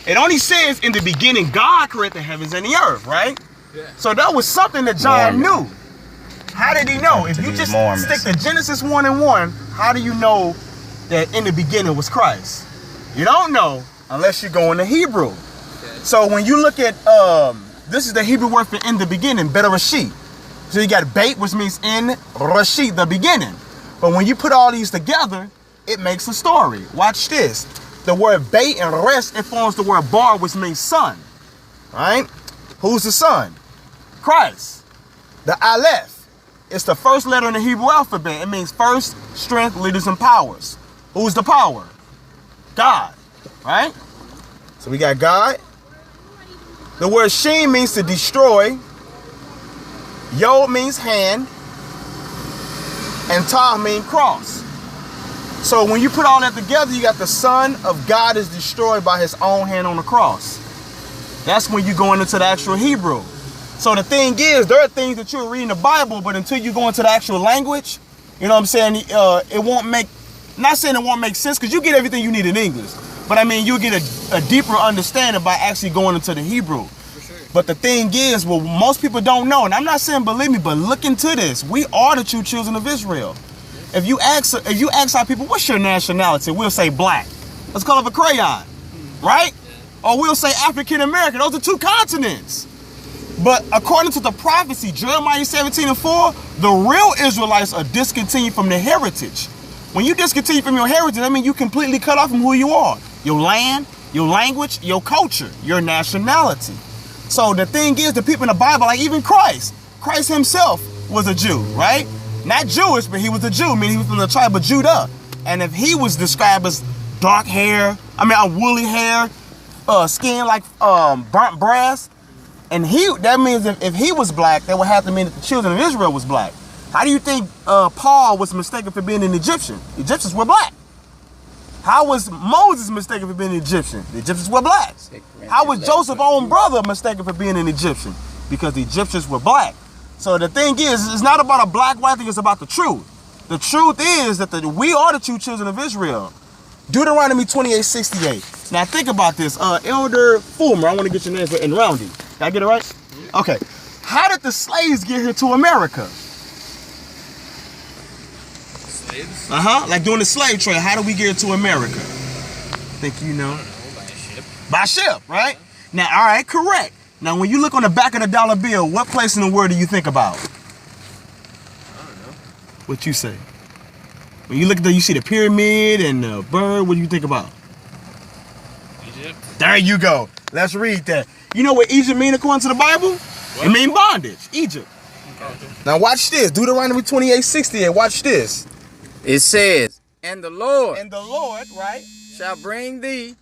It only says in the beginning God created the heavens and the earth, right? Yeah. So that was something that John knew. How did he know? If you just stick to Genesis 1:1, how do you know that in the beginning was Christ? You don't know unless you go into Hebrew. Okay. So when you look at, this is the Hebrew word for in the beginning, Brit-HaHadashah. So you got bait, which means in Rashid, the beginning. But when you put all these together, it makes a story. Watch this. The word bait and rest, it forms the word bar, which means son. Right? Who's the son? Christ. The Aleph. It's the first letter in the Hebrew alphabet. It means first, strength, leaders, and powers. Who's the power? God. Right? So we got God. The word Shin means to destroy. Yod means hand. And Tah means cross. So when you put all that together, you got the Son of God is destroyed by his own hand on the cross. That's when you go into the actual Hebrew. So the thing is, there are things that you'll read in the Bible, but until you go into the actual language, you know what I'm saying, it won't make, not saying it won't make sense, because you get everything you need in English. But I mean, you'll get a deeper understanding by actually going into the Hebrew. Sure. But the thing is, well, most people don't know, and I'm not saying believe me, but look into this. We are the true children of Israel. If you ask our people, what's your nationality? We'll say black. Let's call it a crayon, right? Or we'll say African American. Those are two continents. But according to the prophecy, Jeremiah 17:4, the real Israelites are discontinued from their heritage. When you discontinue from your heritage, that means you completely cut off from who you are. Your land, your language, your culture, your nationality. So the thing is, the people in the Bible, like even Christ himself was a Jew, right? Not Jewish, but he was a Jew, meaning he was from the tribe of Judah. And if he was described as dark hair, woolly hair, skin like burnt brass, and that means if he was black, that would have to mean that the children of Israel was black. How do you think Paul was mistaken for being an Egyptian? Egyptians were black. How was Moses mistaken for being an Egyptian? The Egyptians were black. How was Joseph's own brother mistaken for being an Egyptian? Because the Egyptians were black. So the thing is, it's not about a black-white thing, it's about the truth. The truth is that we are the true children of Israel. Deuteronomy 28:68. Now think about this. Elder Fulmer, I want to get your name and Roundy. Did I get it right? Okay. How did the slaves get here to America? Slaves? Like during the slave trade, how did we get here to America? I think you know. I don't know, by ship. By ship, right? Now, all right, correct. Now, when you look on the back of the dollar bill, what place in the world do you think about? I don't know. What you say? When you look at you see the pyramid and the bird, what do you think about? Egypt. There you go. Let's read that. You know what Egypt mean according to the Bible? What? It mean bondage. Egypt. Okay. Now watch this. Deuteronomy 28:68. Watch this. It says, And the Lord, right, shall bring thee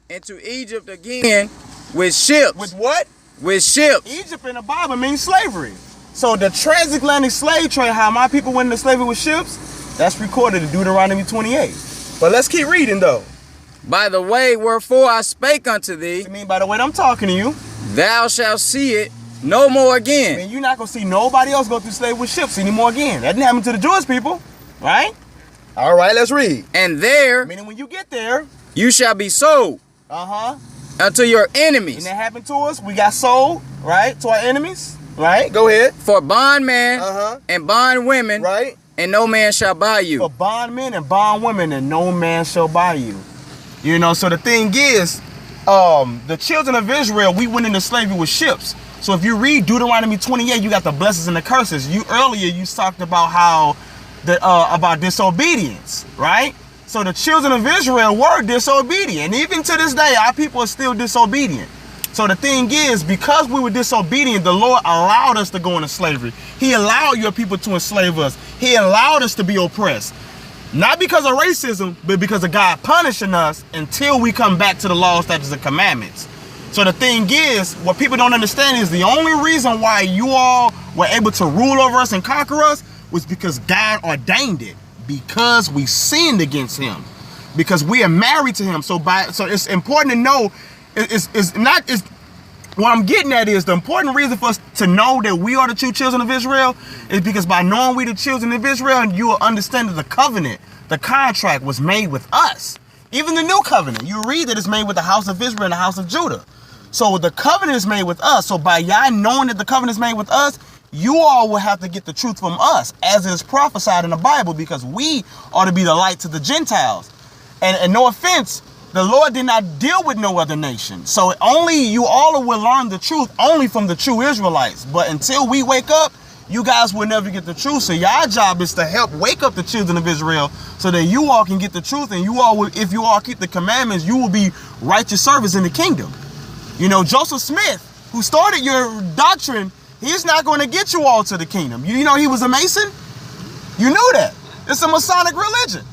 into Egypt again with ships. With what? With ships. Egypt in the Bible means slavery. So the transatlantic slave trade, how my people went into slavery with ships, that's recorded in Deuteronomy 28. But let's keep reading though. By the way wherefore I spake unto thee. I mean, by the way I'm talking to you. Thou shalt see it no more again. I mean, you're not going to see nobody else go through slavery with ships anymore again. That didn't happen to the Jewish people, right? All right, let's read. And there, meaning when you get there, you shall be sold. Unto your enemies. And that happened to us. We got sold, right? To our enemies, right? Go ahead. For bondmen and bondwomen, right? And no man shall buy you. For bondmen and bondwomen, and no man shall buy you. You know, so the thing is, the children of Israel, we went into slavery with ships. So if you read Deuteronomy 28, you got the blessings and the curses. Earlier you talked about how about disobedience, right? So the children of Israel were disobedient. And even to this day, our people are still disobedient. So the thing is, because we were disobedient, the Lord allowed us to go into slavery. He allowed your people to enslave us. He allowed us to be oppressed. Not because of racism, but because of God punishing us until we come back to the laws, statutes, and commandments. So the thing is, what people don't understand is the only reason why you all were able to rule over us and conquer us was because God ordained it. Because we sinned against him, because we are married to him. So it's important to know, what I'm getting at is the important reason for us to know that we are the true children of Israel is because by knowing we the children of Israel, and you will understand that the covenant, the contract was made with us. Even the new covenant, you read that it's made with the house of Israel and the house of Judah. So the covenant is made with us. So by y'all knowing that the covenant is made with us, you all will have to get the truth from us, as it is prophesied in the Bible, because we ought to be the light to the Gentiles. And no offense, the Lord did not deal with no other nation. So only you all will learn the truth only from the true Israelites. But until we wake up, you guys will never get the truth. So your job is to help wake up the children of Israel so that you all can get the truth. And you all will, if you all keep the commandments, you will be righteous servants in the kingdom. You know, Joseph Smith, who started your doctrine, he's not going to get you all to the kingdom. You know he was a Mason? You knew that. It's a Masonic religion.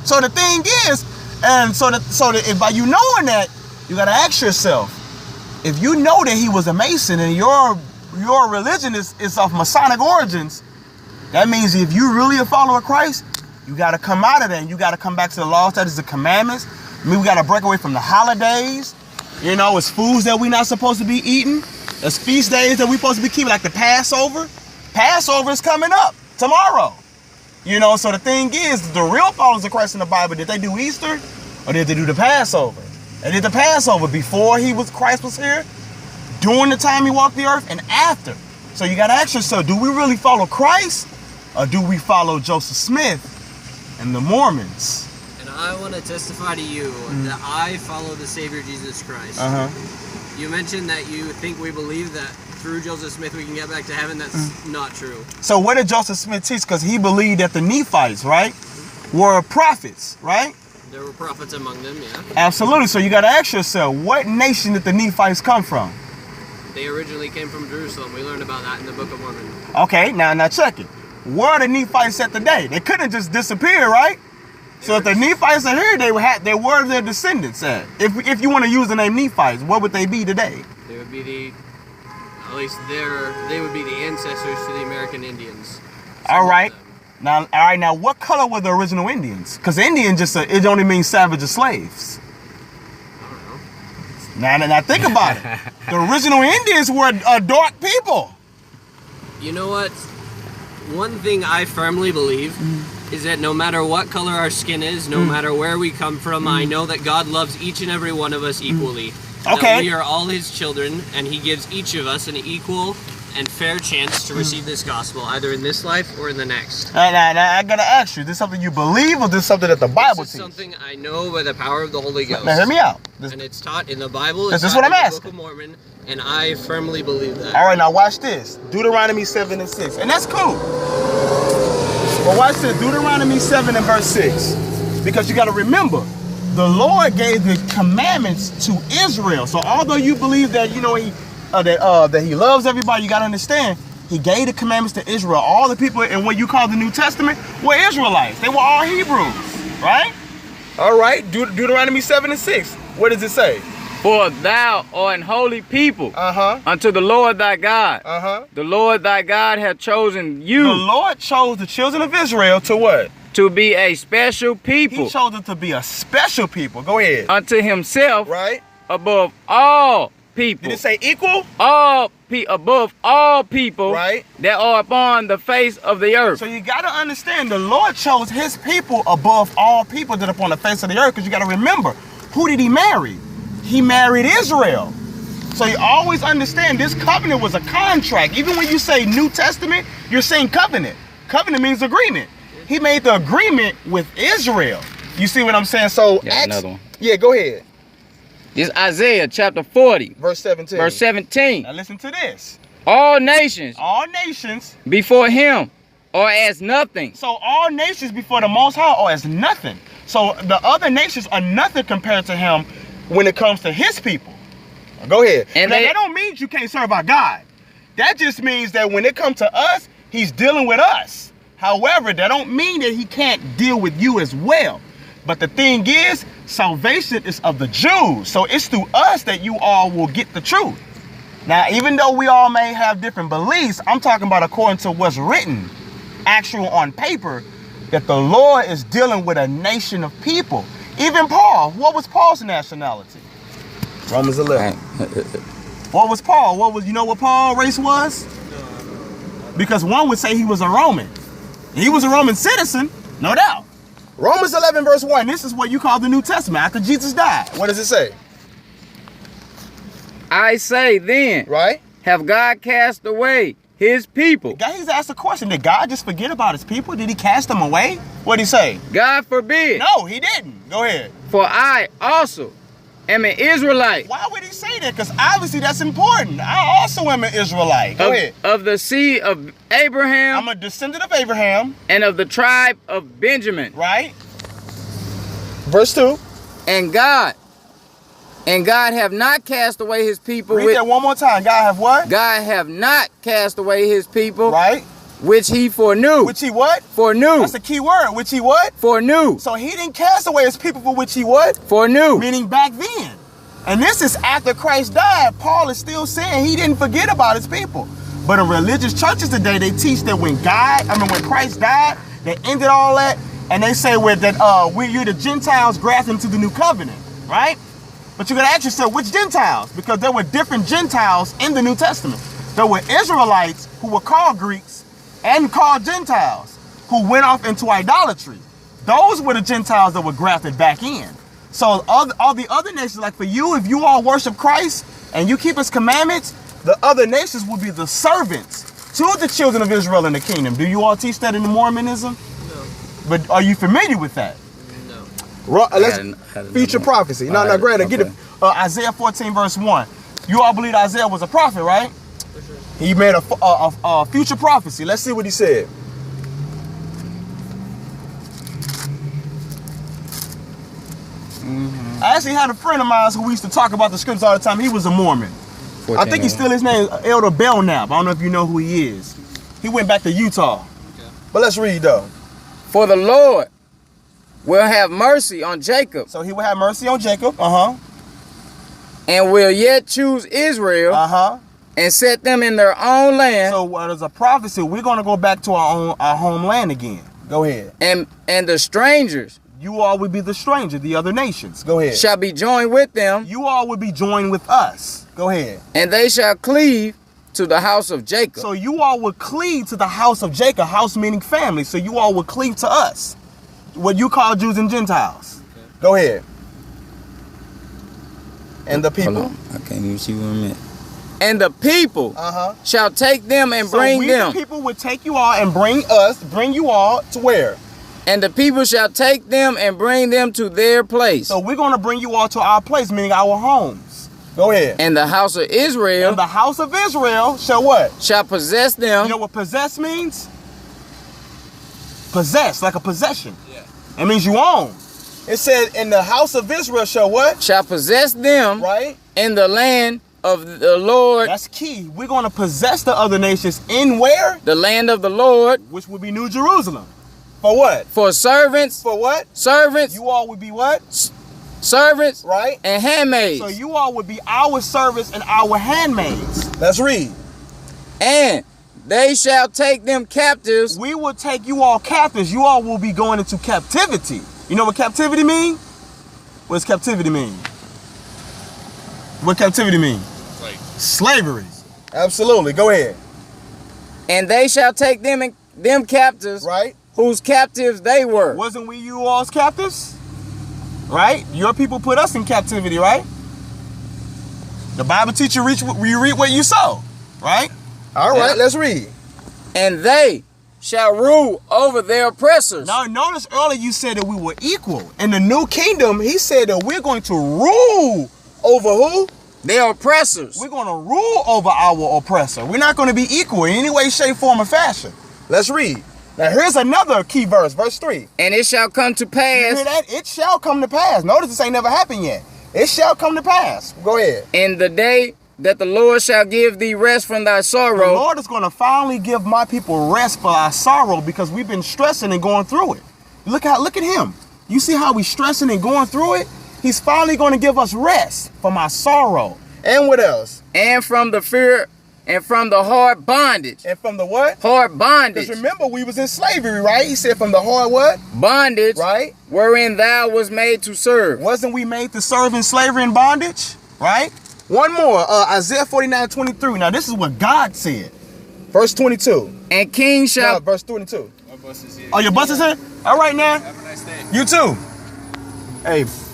So the thing is, and so that if by you knowing that, you got to ask yourself, if you know that he was a Mason and your religion is of Masonic origins, that means if you really a follower of Christ, you got to come out of that and you got to come back to the law, statutes, the commandments. I mean, we got to break away from the holidays. You know, it's foods that we're not supposed to be eating. It's feast days that we're supposed to be keeping, like the Passover. Passover is coming up tomorrow. You know, so the thing is, the real followers of Christ in the Bible, did they do Easter or did they do the Passover? They did the Passover before Christ was here, during the time he walked the earth, and after. So you got to ask yourself, do we really follow Christ or do we follow Joseph Smith and the Mormons? I want to testify to you that I follow the Savior Jesus Christ. You mentioned that you think we believe that through Joseph Smith we can get back to heaven. That's not true. So what did Joseph Smith teach? Because he believed that the Nephites, right, were prophets, right? There were prophets among them, yeah. Absolutely. So you got to ask yourself, what nation did the Nephites come from? They originally came from Jerusalem. We learned about that in the Book of Mormon. Okay, now check it. Where are the Nephites at today? They couldn't just disappear, right? So if the Nephites are here, they were their descendants at. If you want to use the name Nephites, what would they be today? They would be they would be the ancestors to the American Indians. All right. Now what color were the original Indians? Because Indian it only means savage or slaves. I don't know. Now think about it. The original Indians were dark people. You know what? One thing I firmly believe is that no matter what color our skin is, no matter where we come from, I know that God loves each and every one of us equally. Okay. That we are all his children, and he gives each of us an equal and fair chance to receive this gospel, either in this life or in the next. Now I gotta ask you, is this something you believe or is this something that the Bible teaches? This is something I know by the power of the Holy Ghost. Now hear me out. And it's taught in the Bible. This is what I'm asking. The Book of Mormon, and I firmly believe that. All right, now watch this. Deuteronomy 7 and 6. And that's cool. But watch this. Deuteronomy 7 and verse 6. Because you got to remember, the Lord gave the commandments to Israel. So although you believe that, you know, that he loves everybody, you got to understand, he gave the commandments to Israel. All the people in what you call the New Testament were Israelites. They were all Hebrews, right? All right, Deuteronomy 7 and 6. What does it say? For thou art an holy people unto the Lord thy God. The Lord thy God hath chosen you. The Lord chose the children of Israel to what? To be a special people. He chose them to be a special people. Go ahead. Unto himself, right? Above all people. Did it say equal? Above all people, right, that are upon the face of the earth. So you got to understand, the Lord chose his people above all people that are upon the face of the earth. Because you got to remember, who did he marry? He married Israel. So you always understand this covenant was a contract. Even when you say New Testament, you're saying covenant. Covenant means agreement. He made the agreement with Israel. You see what I'm saying? So another one. Yeah, go ahead. It's Isaiah chapter 40. Verse 17. Verse 17. Now listen to this. All nations before him are as nothing. So all nations before the Most High are as nothing. So the other nations are nothing compared to him when it comes to his people. Go ahead. And now, that don't mean you can't serve our God. That just means that when it comes to us, he's dealing with us. However, that don't mean that he can't deal with you as well. But the thing is, salvation is of the Jews. So it's through us that you all will get the truth. Now, even though we all may have different beliefs, I'm talking about according to what's written, actual on paper, that the Lord is dealing with a nation of people. Even Paul, what was Paul's nationality? Romans 11. What was Paul? You know what Paul's race was? Because one would say he was a Roman. He was a Roman citizen, no doubt. Romans 11 verse 1. This is what you call the New Testament after Jesus died. What does it say? I say then, right? Have God cast away his people? He's asked a question. Did God just forget about his people? Did he cast them away? What did he say? God forbid. No, he didn't. Go ahead. For I also am an Israelite. Why would he say that? Because obviously that's important. I also am an Israelite. Go ahead. Of the seed of Abraham. I'm a descendant of Abraham. And of the tribe of Benjamin. Right. Verse 2. And God have not cast away his people. Read that one more time. God have what? God have not cast away his people. Right. Which he foreknew. Which he what? Foreknew. That's a key word. Which he what? Foreknew. So he didn't cast away his people for which he what? Foreknew. Meaning back then. And this is after Christ died. Paul is still saying he didn't forget about his people. But in religious churches today, they teach that when Christ died, they ended all that. And they say that you're the Gentiles grafted into the new covenant. Right? But you gotta ask yourself, which Gentiles? Because there were different Gentiles in the New Testament. There were Israelites who were called Greeks and called Gentiles who went off into idolatry. Those were the Gentiles that were grafted back in. So all the other nations, like for you, if you all worship Christ and you keep his commandments, the other nations will be the servants to the children of Israel in the kingdom. Do you all teach that in the Mormonism? No. But are you familiar with that? Let's future prophecy. No, granted, get it. Isaiah 14 verse 1. You all believe Isaiah was a prophet, right? For sure. He made a future prophecy. Let's see what he said. I actually had a friend of mine who we used to talk about the scriptures all the time. He was a Mormon. I think he's still his name, Elder Belknap. I don't know if you know who he is. He went back to Utah. Okay. But let's read though. For the Lord will have mercy on Jacob. So he will have mercy on Jacob. And will yet choose Israel. And set them in their own land. So there's a prophecy. We're going to go back to our homeland again. Go ahead. And the strangers. You all will be the stranger, the other nations. Go ahead. Shall be joined with them. You all will be joined with us. Go ahead. And they shall cleave to the house of Jacob. So you all will cleave to the house of Jacob. House meaning family. So you all will cleave to us. What you call Jews and Gentiles. Okay. Go ahead. And the people. Hold on. I can't even see what I meant. And the people shall take them and bring them. The people would take you all and bring you all to where? And the people shall take them and bring them to their place. So we're going to bring you all to our place, meaning our homes. Go ahead. And the house of Israel. And the house of Israel shall what? Shall possess them. You know what possess means? Possess, like a possession. Yeah. It means you own. It said, in the house of Israel shall what? Shall possess them. Right. In the land of the Lord. That's key. We're going to possess the other nations in where? The land of the Lord. Which will be New Jerusalem. For what? For servants. For what? Servants. You all would be what? Servants. Right. And handmaids. So you all would be our servants and our handmaids. Let's read. And they shall take them captives. We will take you all captives. You all will be going into captivity. You know what captivity mean? What does captivity mean? What captivity mean? Slavery. Absolutely. Go ahead. And they shall take them captives. Right. Whose captives they were. Wasn't we you all's captives? Right? Your people put us in captivity, right? The Bible teacher you reap what you sow. Right? All right, let's read. And they shall rule over their oppressors. Now notice earlier you said that we were equal. In the new kingdom, he said that we're going to rule over who? Their oppressors. We're going to rule over our oppressor. We're not going to be equal in any way, shape, form, or fashion. Let's read. Now here's another key verse, verse 3. And it shall come to pass. You hear that? It shall come to pass. Notice this ain't never happened yet. It shall come to pass. Go ahead. In the day that the Lord shall give thee rest from thy sorrow. The Lord is going to finally give my people rest for our sorrow because we've been stressing and going through it. Look at him. You see how we stressing and going through it? He's finally going to give us rest from our sorrow. And what else? And from the fear and from the hard bondage. And from the what? Hard bondage. Because remember, we was in slavery, right? He said from the hard what? Bondage. Right? Wherein thou was made to serve. Wasn't we made to serve in slavery and bondage? Right? One more. Isaiah 49:23. Now, this is what God said. Verse 22. And king shall... No, verse 22. Oh, your bus is here? All right, now. nice day. You too. Hey.